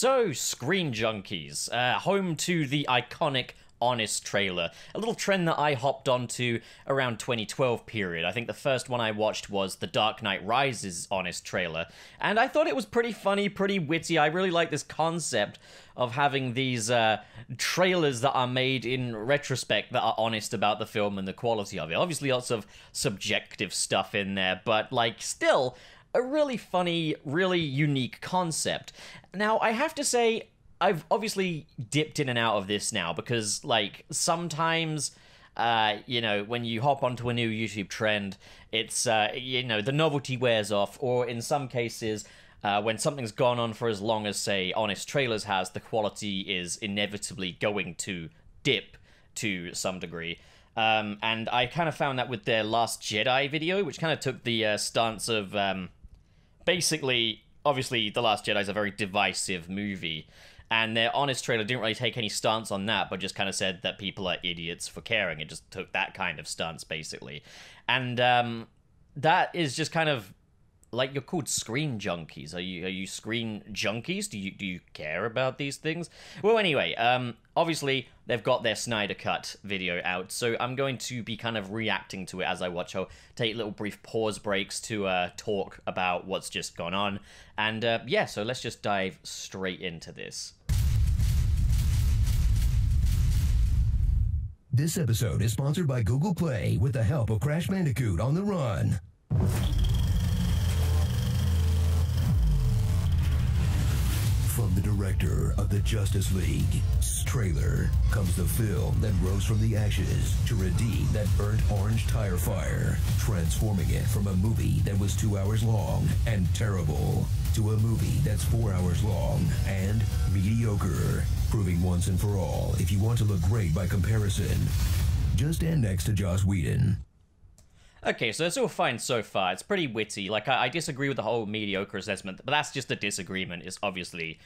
So, Screen Junkies, home to the iconic Honest trailer, a little trend that I hopped onto around 2012 period. I think the first one I watched was the Dark Knight Rises Honest trailer, and I thought it was pretty funny, pretty witty. I really like this concept of having these trailers that are made in retrospect that are honest about the film and the quality of it. Obviously lots of subjective stuff in there, but like still a really funny, really unique concept. Now, I have to say, I've obviously dipped in and out of this now because, like, sometimes, when you hop onto a new YouTube trend, it's, the novelty wears off, or in some cases, when something's gone on for as long as, say, Honest Trailers has, the quality is inevitably going to dip to some degree. And I kind of found that with their Last Jedi video, which kind of took the stance of, basically, obviously, The Last Jedi is a very divisive movie, and their Honest trailer didn't really take any stance on that, but just kind of said that people are idiots for caring. It just took that kind of stance, basically. And that is just kind of like, you're called Screen Junkies. Are you Screen Junkies? Do you care about these things? Well, anyway, obviously they've got their Snyder Cut video out, so I'm going to be kind of reacting to it as I watch. I'll take little brief pause breaks to talk about what's just gone on, and yeah, so let's just dive straight into this. This episode is sponsored by Google Play with the help of Crash Bandicoot on the Run. From the director of the Justice League's trailer comes the film that rose from the ashes to redeem that burnt orange tire fire, transforming it from a movie that was 2 hours long and terrible to a movie that's 4 hours long and mediocre, proving once and for all, if you want to look great by comparison, just stand next to Joss Whedon. Okay, so it's all fine so far. It's pretty witty. Like, I disagree with the whole mediocre assessment, but that's just a disagreement. It's obviously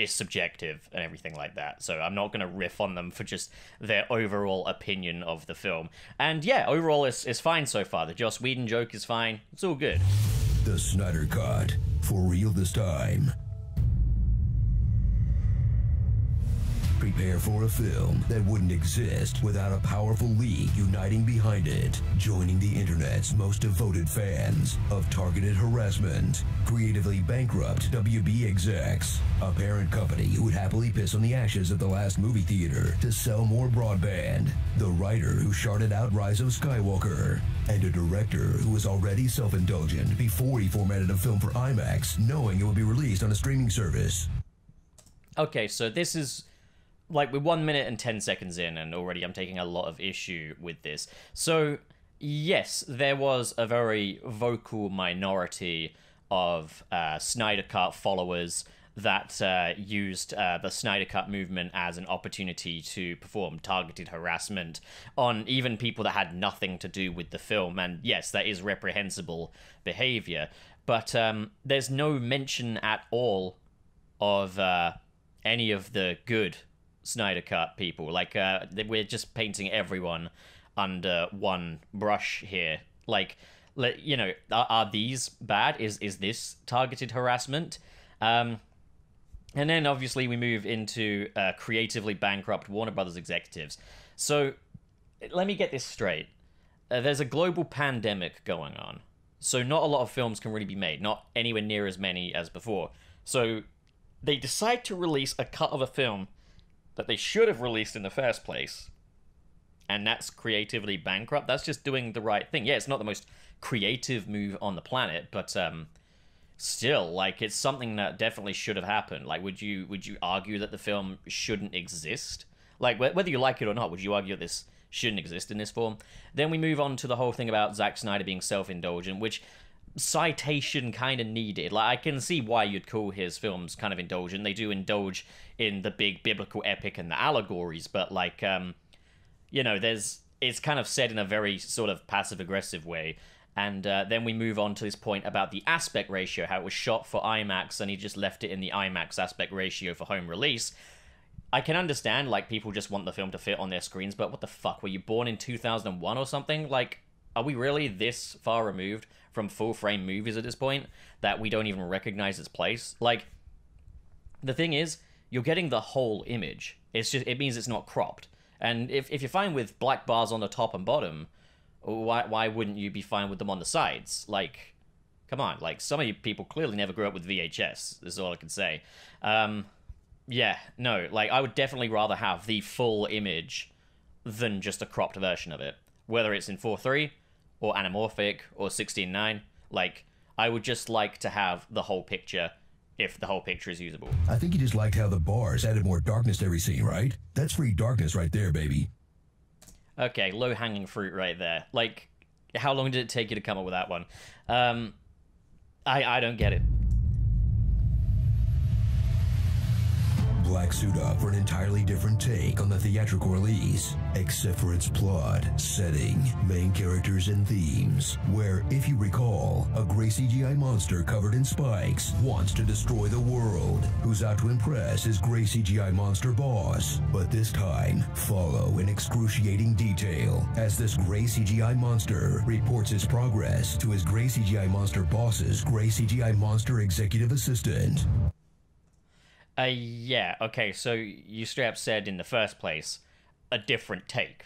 subjective and everything like that. So I'm not going to riff on them for just their overall opinion of the film. And yeah, overall it's fine so far. The Joss Whedon joke is fine. It's all good. The Snyder Cut, for real this time. Prepare for a film that wouldn't exist without a powerful league uniting behind it, joining the internet's most devoted fans of targeted harassment, creatively bankrupt WB execs, a parent company who'd happily piss on the ashes of the last movie theater to sell more broadband, the writer who charted out Rise of Skywalker, and a director who was already self-indulgent before he formatted a film for IMAX, knowing it would be released on a streaming service. Okay, so this is... like, we're 1 minute and 10 seconds in, and already I'm taking a lot of issue with this. So, yes, there was a very vocal minority of Snyder Cut followers that used the Snyder Cut movement as an opportunity to perform targeted harassment on even people that had nothing to do with the film. And yes, that is reprehensible behavior. But there's no mention at all of any of the good Snyder Cut people. Like, we're just painting everyone under one brush here. Like, are these bad? Is this targeted harassment? And then obviously we move into creatively bankrupt Warner Brothers executives. So let me get this straight. There's a global pandemic going on, so not a lot of films can really be made, not anywhere near as many as before. So they decide to release a cut of a film that they should have released in the first place, and that's creatively bankrupt. That's just doing the right thing. Yeah, it's not the most creative move on the planet, but still, like, it's something that definitely should have happened. Like, would you argue that the film shouldn't exist? Like, whether you like it or not, would you argue that this shouldn't exist in this form? Then we move on to the whole thing about Zack Snyder being self-indulgent, which citation kind of needed. Like, I can see why you'd call his films kind of indulgent. They do indulge in the big biblical epic and the allegories, but like, it's kind of said in a very sort of passive-aggressive way. And then we move on to this point about the aspect ratio, how it was shot for IMAX and he just left it in the IMAX aspect ratio for home release. I can understand, like, people just want the film to fit on their screens, but what the fuck, were you born in 2001 or something? Like, are we really this far removed from full-frame movies at this point that we don't even recognize its place? Like, the thing is, you're getting the whole image. It means it's not cropped. And if you're fine with black bars on the top and bottom, why wouldn't you be fine with them on the sides? Like, come on, like, some of you people clearly never grew up with VHS, is all I can say. Yeah, no, like, I would definitely rather have the full image than just a cropped version of it. Whether it's in 4:3, or anamorphic, or 16:9, like, I would just like to have the whole picture, if the whole picture is usable. I think you just liked how the bars added more darkness to every scene, right? That's free darkness right there, baby. Okay, low-hanging fruit right there. Like, how long did it take you to come up with that one? I don't get it. Black Suit Up for an entirely different take on the theatrical release, except for its plot, setting, main characters, and themes, where, if you recall, a gray CGI monster covered in spikes wants to destroy the world, who's out to impress his gray CGI monster boss. But this time, follow in excruciating detail as this gray CGI monster reports his progress to his gray CGI monster boss's gray CGI monster executive assistant. Yeah, okay, so you straight up said in the first place, a different take.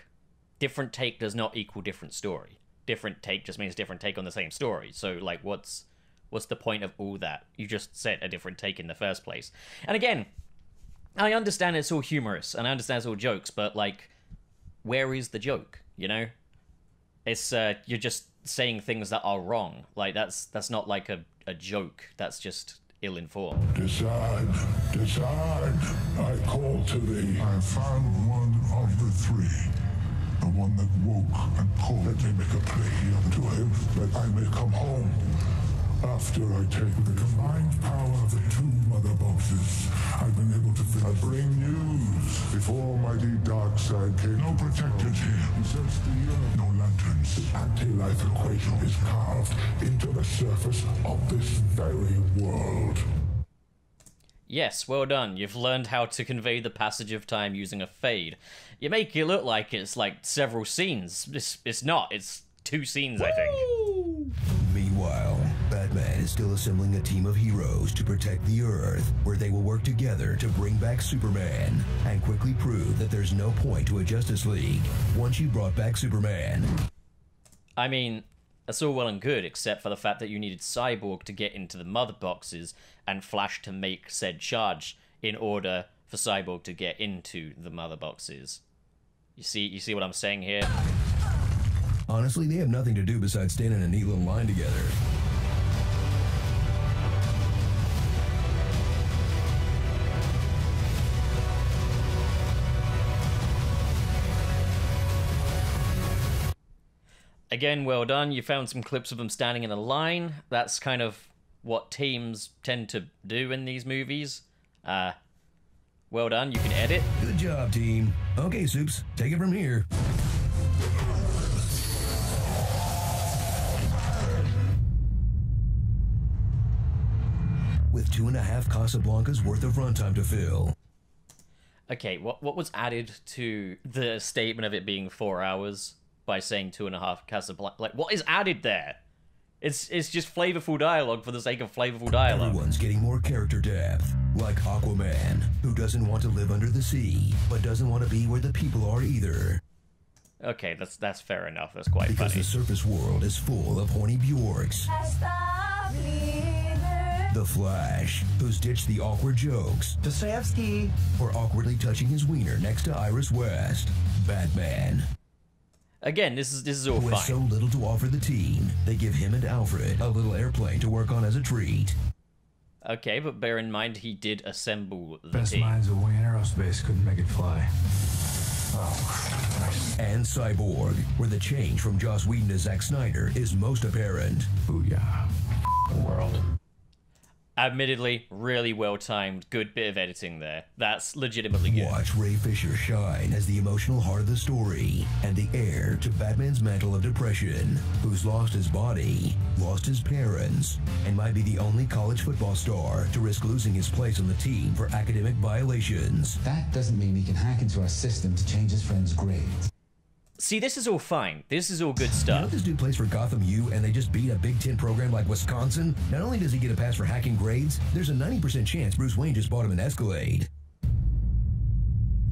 Different take does not equal different story. Different take just means different take on the same story. So, like, what's the point of all that? You just said a different take in the first place. And again, I understand it's all humorous, and I understand it's all jokes, but, like, where is the joke, you know? It's, you're just saying things that are wrong. Like, that's not like a joke. That's just ill-informed. Decide, I call to thee. I found one of the three, the one that woke and called. Let me make a plea unto him, that I may come home. After I take the combined power of the two mother boxes, I've been able to bring news. Before mighty dark side came, no protectors here. He says the earth, no lanterns. Anti-life equation is carved into the surface of this very world. Yes, well done. You've learned how to convey the passage of time using a fade. You make it look like it's like several scenes. It's not. It's 2 scenes, I think. Meanwhile, Batman is still assembling a team of heroes to protect the Earth, where they will work together to bring back Superman, and quickly prove that there's no point to a Justice League once you brought back Superman. I mean, that's all well and good, except for the fact that you needed Cyborg to get into the mother boxes and Flash to make said charge in order for Cyborg to get into the mother boxes. You see what I'm saying here? Honestly, they have nothing to do besides stand in a neat little line together. Again, well done. You found some clips of them standing in a line. That's kind of what teams tend to do in these movies. Well done. You can edit. Good job, team. Okay, Soups, take it from here. With 2.5 Casablancas worth of runtime to fill. Okay, what was added to the statement of it being 4 hours by saying 2.5 Casablanca? Like, what is added there? It's just flavorful dialogue for the sake of flavorful dialogue. Everyone's getting more character depth, like Aquaman, who doesn't want to live under the sea, but doesn't want to be where the people are either. Okay, that's fair enough. That's quite because funny. The surface world is full of horny Bjorks. The Flash, who's ditched the awkward jokes. Dostoevsky. Or awkwardly touching his wiener next to Iris West. Batman. Again, this is all who fine. Has so little to offer the team, they give him and Alfred a little airplane to work on as a treat. Okay, but bear in mind he did assemble the Best team. minds away in aerospace couldn't make it fly. Oh, nice. And Cyborg, where the change from Joss Whedon to Zack Snyder is most apparent. Booyah. World. Admittedly, really well-timed, good bit of editing there. That's legitimately good. Watch Ray Fisher shine as the emotional heart of the story and the heir to Batman's mantle of depression, who's lost his body, lost his parents, and might be the only college football star to risk losing his place on the team for academic violations. That doesn't mean he can hack into our system to change his friend's grades. See, this is all fine. This is all good You know stuff. this dude plays for Gotham U and they just beat a Big Ten program like Wisconsin? Not only does he get a pass for hacking grades, there's a 90% chance Bruce Wayne just bought him an Escalade.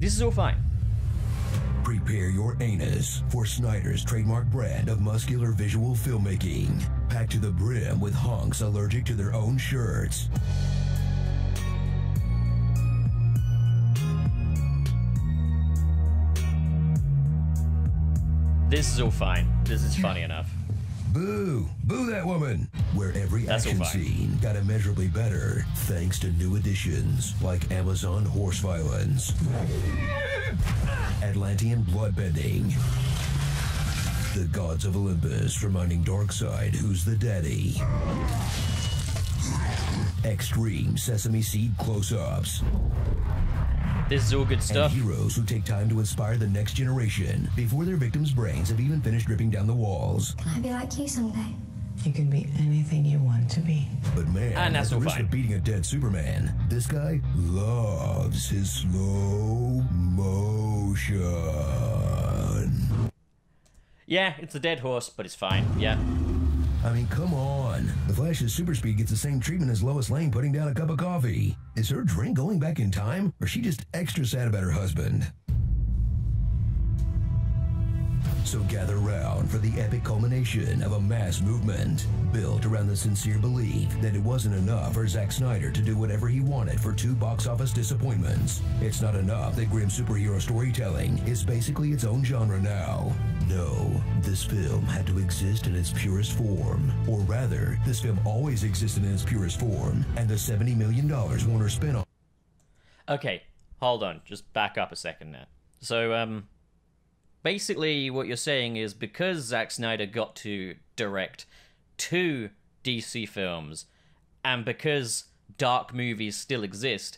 This is all fine. Prepare your anus for Snyder's trademark brand of muscular visual filmmaking, packed to the brim with honks allergic to their own shirts. This is all fine. This is funny enough. Boo! Boo that woman! Where every That's all action fine. scene got immeasurably better thanks to new additions like Amazon horse violence, Atlantean bloodbending, the gods of Olympus reminding Darkseid who's the daddy, extreme sesame seed close-ups, This is all good and stuff. heroes who take time to inspire the next generation before their victims' brains have even finished dripping down the walls. Can I be like you someday? You can be anything you want to be. But man, And that's at the all risk fine. of beating a dead Superman, this guy loves his slow motion. Yeah, it's a dead horse, but it's fine. Yeah. I mean, come on. The Flash's super speed gets the same treatment as Lois Lane putting down a cup of coffee. Is her drink going back in time, or is she just extra sad about her husband? So gather round for the epic culmination of a mass movement built around the sincere belief that it wasn't enough for Zack Snyder to do whatever he wanted for 2 box office disappointments. It's not enough that grim superhero storytelling is basically its own genre now. No, this film had to exist in its purest form. Or rather, this film always existed in its purest form, and the $70 million Warner spent on Okay, hold on. Just back up a second now. So, basically what you're saying is because Zack Snyder got to direct 2 DC films, and because dark movies still exist,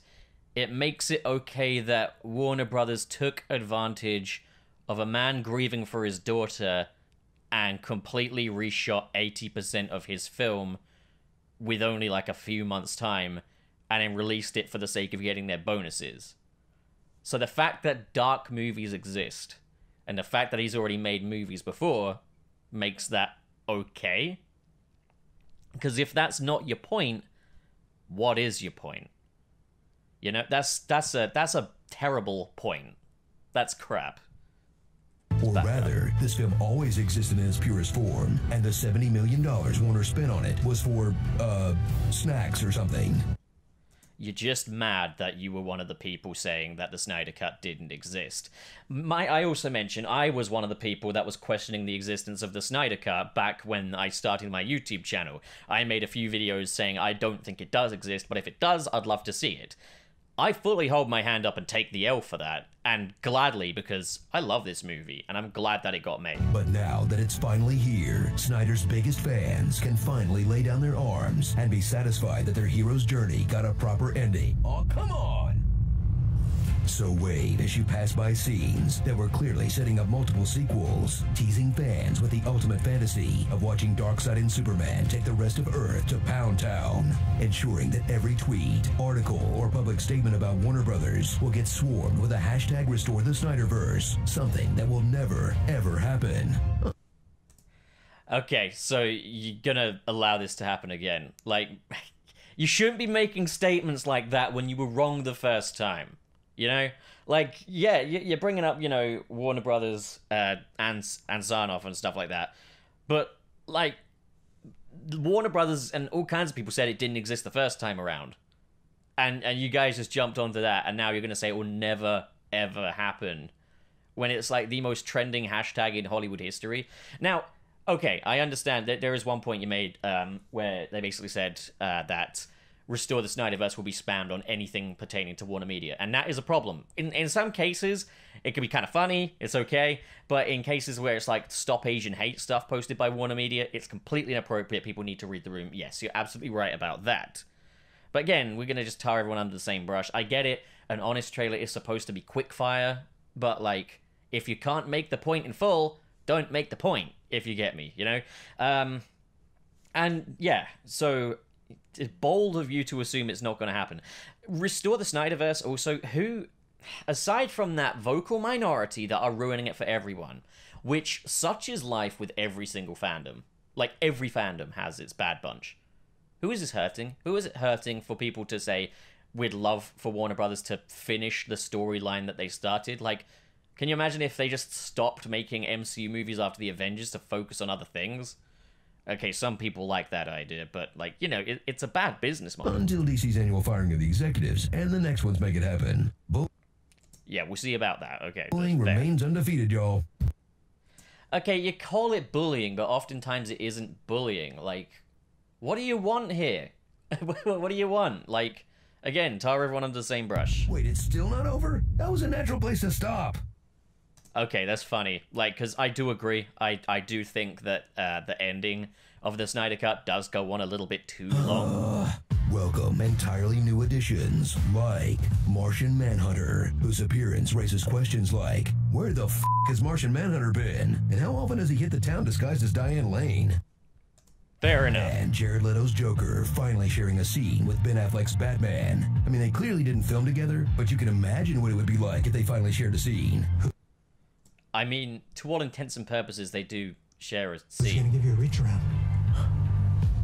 it makes it okay that Warner Brothers took advantage of a man grieving for his daughter and completely reshot 80% of his film with only like a few months' time, and then released it for the sake of getting their bonuses. So the fact that dark movies exist, and the fact that he's already made movies before, makes that okay. Because if that's not your point, what is your point? You know, that's a terrible point. That's crap. Or rather, this film always existed in its purest form, and the $70 million Warner spent on it was for, snacks or something. You're just mad that you were one of the people saying that the Snyder Cut didn't exist. I also mentioned I was one of the people that was questioning the existence of the Snyder Cut back when I started my YouTube channel. I made a few videos saying I don't think it does exist, but if it does, I'd love to see it. I fully hold my hand up and take the L for that, and gladly, because I love this movie, and I'm glad that it got made. But now that it's finally here, Snyder's biggest fans can finally lay down their arms and be satisfied that their hero's journey got a proper ending. Oh, come on! So wave as you pass by scenes that were clearly setting up multiple sequels, teasing fans with the ultimate fantasy of watching Darkseid and Superman take the rest of Earth to Pound Town, ensuring that every tweet, article, or public statement about Warner Brothers will get swarmed with a hashtag Restore the Snyderverse, something that will never, ever happen. Okay, so you're gonna allow this to happen again. Like, you shouldn't be making statements like that when you were wrong the first time. You know? Like, yeah, you're bringing up, you know, Warner Brothers and Sarnoff and stuff like that. But, like, Warner Brothers and all kinds of people said it didn't exist the first time around. And you guys just jumped onto that, and now you're going to say it will never, ever happen. When it's, like, the most trending hashtag in Hollywood history. Now, okay, I understand that there is one point you made where they basically said that Restore the Snyderverse will be spammed on anything pertaining to Warner Media, and that is a problem. In some cases, it can be kind of funny, it's okay, but in cases where it's like Stop Asian Hate stuff posted by Warner Media, it's completely inappropriate, people need to read the room. Yes, you're absolutely right about that. But again, we're going to just tar everyone under the same brush. I get it, an honest trailer is supposed to be quickfire, but like, if you can't make the point in full, don't make the point, if you get me, you know? And yeah, so it's bold of you to assume it's not going to happen. Restore the Snyderverse also, who, aside from that vocal minority that are ruining it for everyone, which such is life with every single fandom. Like, every fandom has its bad bunch. Who is this hurting? Who is it hurting for people to say, we'd love for Warner Brothers to finish the storyline that they started. Like, can you imagine if they just stopped making MCU movies after the Avengers to focus on other things? Okay, some people like that idea, but, like, you know, it's a bad business model. Until DC's annual firing of the executives, and the next ones make it happen. Yeah, we'll see about that. Okay. Bullying remains undefeated, y'all. Okay, you call it bullying, but oftentimes it isn't bullying. Like, what do you want here? What do you want? Like, again, tar everyone under the same brush. Wait, it's still not over? That was a natural place to stop. Okay, that's funny. Like, because I do agree. I do think that the ending of the Snyder Cut does go on a little bit too long. Welcome entirely new additions, like Martian Manhunter, whose appearance raises questions like, where the f*** has Martian Manhunter been? And how often has he hit the town disguised as Diane Lane? Fair enough. And Jared Leto's Joker finally sharing a scene with Ben Affleck's Batman. I mean, they clearly didn't film together, but you can imagine what it would be like if they finally shared a scene. I mean, to all intents and purposes, they do share a He's gonna scene. give you a reach around.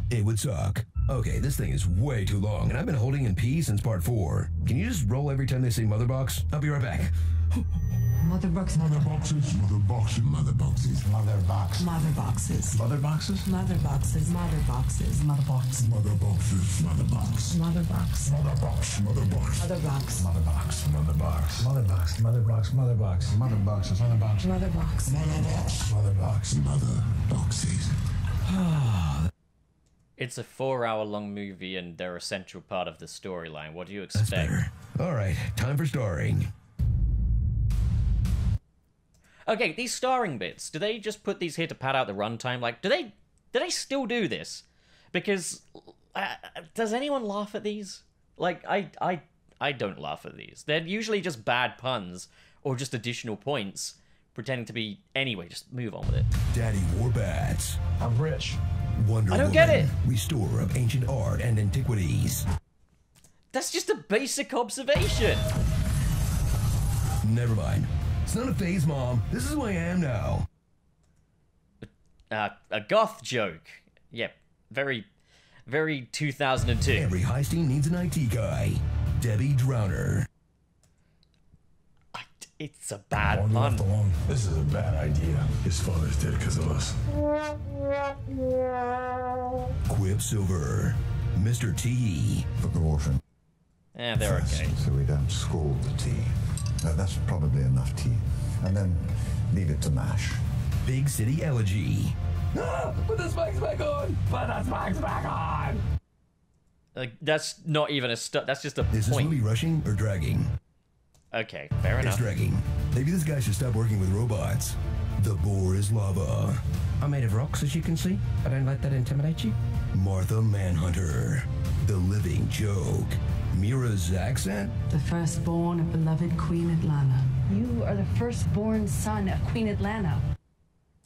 It would suck. Okay, this thing is way too long, and I've been holding in P since part 4. Can you just roll every time they say Mother Box? I'll be right back. Mother box. Mother boxes, mother boxes, mother boxes, Mother box. Mother boxes. Mother boxes? Mother boxes. Mother boxes. Mother box. mother boxes, mother box, Mother box. mother box, mother box, Mother box. Mother box. Mother box. Mother box. Mother box. Mother box. Mother boxes. Mother box. Mother box. mother box, Mother box. mother boxes. It's a 4-hour-long movie, and they're a central part of the storyline. What do you That's expect? better. All right, time for starring. Okay, these starring bits, do they just put these here to pad out the runtime? Like, do they still do this? Because, does anyone laugh at these? Like, I don't laugh at these. They're usually just bad puns, or just additional points, pretending to be... Anyway, just move on with it. Daddy Warbats. I'm rich. Wonder I don't Woman, get it. Restorer of ancient art and antiquities. That's just a basic observation. Never mind. It's not a phase, Mom. This is who I am now. A goth joke. Yep, very, very 2002. Every heist team needs an IT guy. Debbie Drowner. It's a bad Wander left pun. alone. This is a bad idea. His father's dead because of us. Quicksilver. Mr. T. Precaution. Yeah, they're First, okay. so we don't scald the tea. That's probably enough tea. And then leave it to mash. Big City Elegy. Put the spikes back on! Put the spikes back on! Like, that's not even a that's just a Is this point. movie rushing or dragging? Okay, fair It's enough. dragging. Maybe this guy should stop working with robots. The boar is lava. I'm made of rocks, as you can see. I don't let that intimidate you. Martha Manhunter. The Living Joke. Mira's accent? The firstborn of beloved Queen Atlanta. You are the firstborn son of Queen Atlanta.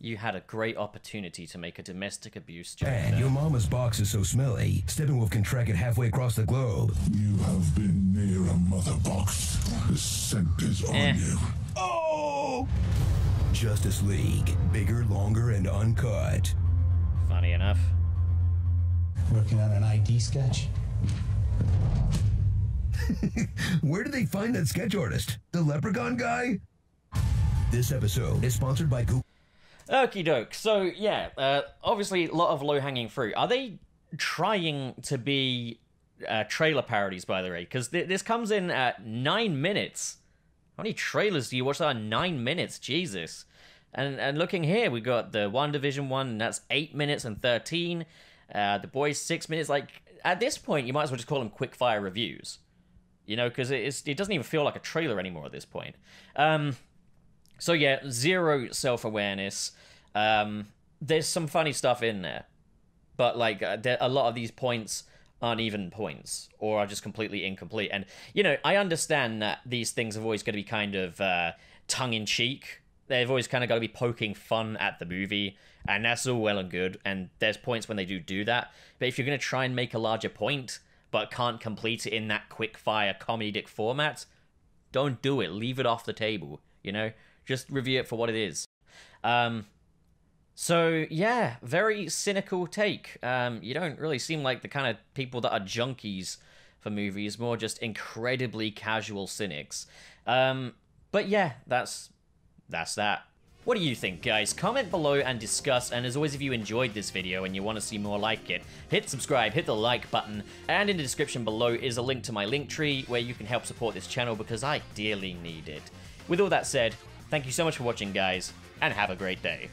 You had a great opportunity to make a domestic abuse joke. And your mama's box is so smelly, Steppenwolf can track it halfway across the globe. You have been near a mother box. The scent is on you. Oh! Justice League. Bigger, longer, and uncut. Funny enough. Working on an ID sketch? Where did they find that sketch artist? The leprechaun guy? This episode is sponsored by Google. Okie doke. So, yeah, obviously a lot of low-hanging fruit. Are they trying to be trailer parodies, by the way? Because this comes in at 9 minutes. How many trailers do you watch that are 9 minutes? Jesus. And looking here, we got the WandaVision one, and that's 8 minutes and 13. The Boys, 6 minutes. Like, at this point, you might as well just call them quick-fire reviews. You know, because it doesn't even feel like a trailer anymore at this point. So yeah, zero self-awareness. There's some funny stuff in there. But, like, a lot of these points aren't even points, or are just completely incomplete. And, you know, I understand that these things are always going to be kind of tongue-in-cheek. They've always kind of got to be poking fun at the movie, and that's all well and good, and there's points when they do that. But if you're going to try and make a larger point, but can't complete it in that quick-fire comedic format, don't do it. Leave it off the table, you know? Just review it for what it is. So, yeah, very cynical take. You don't really seem like the kind of people that are junkies for movies, more just incredibly casual cynics. But yeah, that's that. What do you think, guys? Comment below and discuss, and as always, if you enjoyed this video and you want to see more like it, hit subscribe, hit the like button, and in the description below is a link to my Linktree where you can help support this channel because I dearly need it. With all that said, thank you so much for watching, guys, and have a great day.